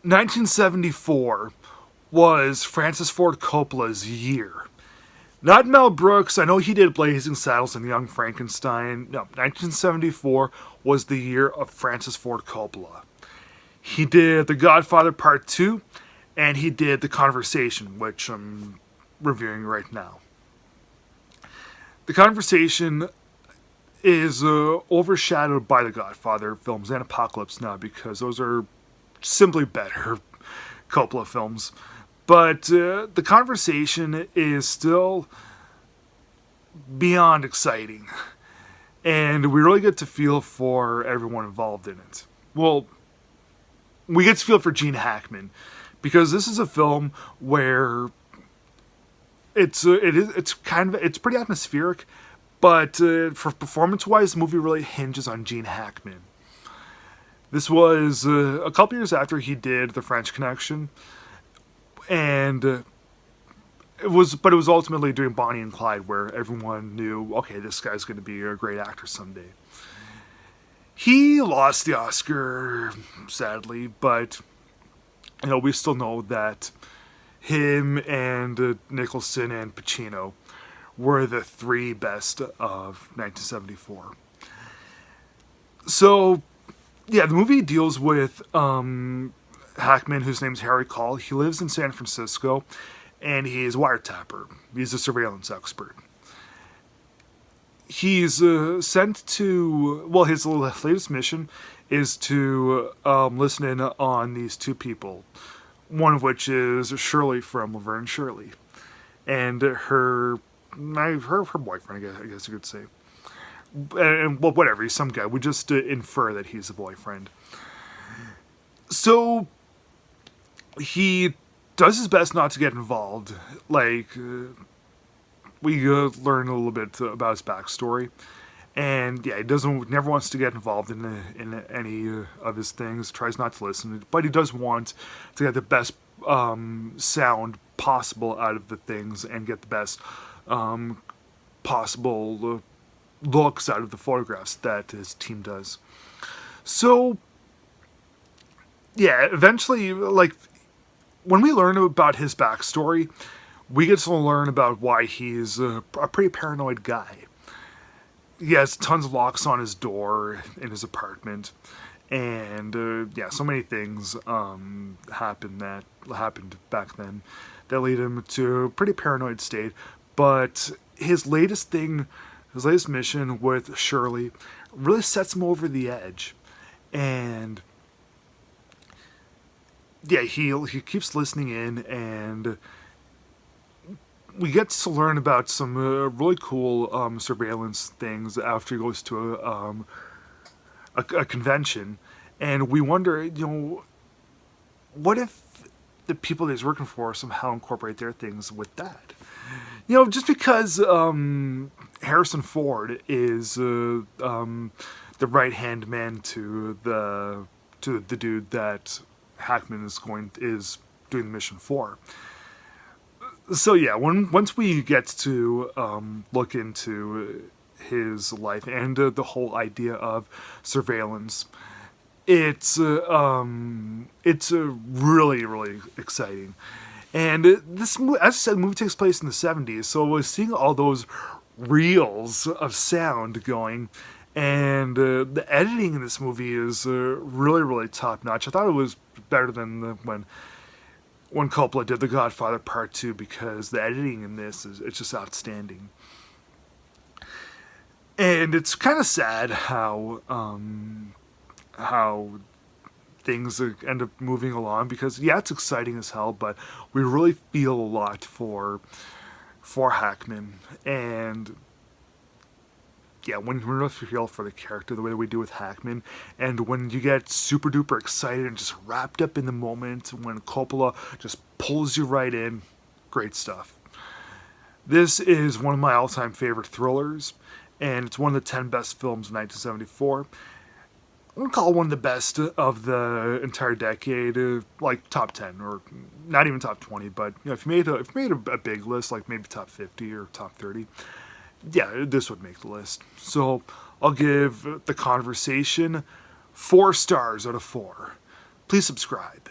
1974 was Francis Ford Coppola's year. Not Mel Brooks. I know he did Blazing Saddles and Young Frankenstein. No, 1974 was the year of Francis Ford Coppola. He did The Godfather Part 2, and he did The Conversation, which I'm reviewing right now. The Conversation is overshadowed by the Godfather films and Apocalypse Now because those are simply better Coppola films. But The Conversation is still beyond exciting. And we really get to feel for everyone involved in it. Well, we get to feel for Gene Hackman. Because this is a film where it's pretty atmospheric, but for performance-wise, the movie really hinges on Gene Hackman. This was a couple years after he did The French Connection, and it was ultimately doing Bonnie and Clyde, where everyone knew, okay, this guy's going to be a great actor someday. He lost the Oscar, sadly, but we still know that him and Nicholson and Pacino were the three best of 1974. So, yeah, the movie deals with Hackman, whose name's Harry Call. He lives in San Francisco, and he's a wiretapper. He's a surveillance expert. He's sent to, well, his latest mission is to listen in on these two people, one of which is Shirley from Laverne and Shirley, and her boyfriend, I guess you could say. And well, whatever, he's some guy. We just infer that he's a boyfriend. So he does his best not to get involved. Like, we learn a little bit about his backstory. And yeah, he never wants to get involved in any of his things. Tries not to listen, but he does want to get the best sound possible out of the things and get the best possible looks out of the photographs that his team does. So yeah, eventually, like, when we learn about his backstory, we get to learn about why he's a pretty paranoid guy. He has tons of locks on his door in his apartment, and yeah, so many things happened back then that lead him to a pretty paranoid state. But his latest mission with Shirley really sets him over the edge, and yeah, he keeps listening in, and we get to learn about some really cool surveillance things after he goes to a convention, and we wonder, what if the people that he's working for somehow incorporate their things with that? Just because Harrison Ford is the right-hand man to the dude that Hackman is doing the mission for. So yeah, once we get to look into his life and the whole idea of surveillance, it's really really exciting. And this movie, as I said, the movie takes place in the 70s, so we're seeing all those reels of sound going, and the editing in this movie is really really top notch. I thought it was better than when Coppola did The Godfather Part 2, because the editing in this it's just outstanding. And it's kind of sad how things end up moving along, because yeah, it's exciting as hell, but we really feel a lot for Hackman, and yeah, when we really feel for the character the way that we do with Hackman, and when you get super duper excited and just wrapped up in the moment when Coppola just pulls you right in, great stuff. This is one of my all-time favorite thrillers, and it's one of the 10 best films of 1974. I'm going to call it one of the best of the entire decade, like top 10, or not even top 20, but if you made a big list, like maybe top 50 or top 30, yeah, this would make the list. So I'll give The Conversation 4 stars out of 4. Please subscribe.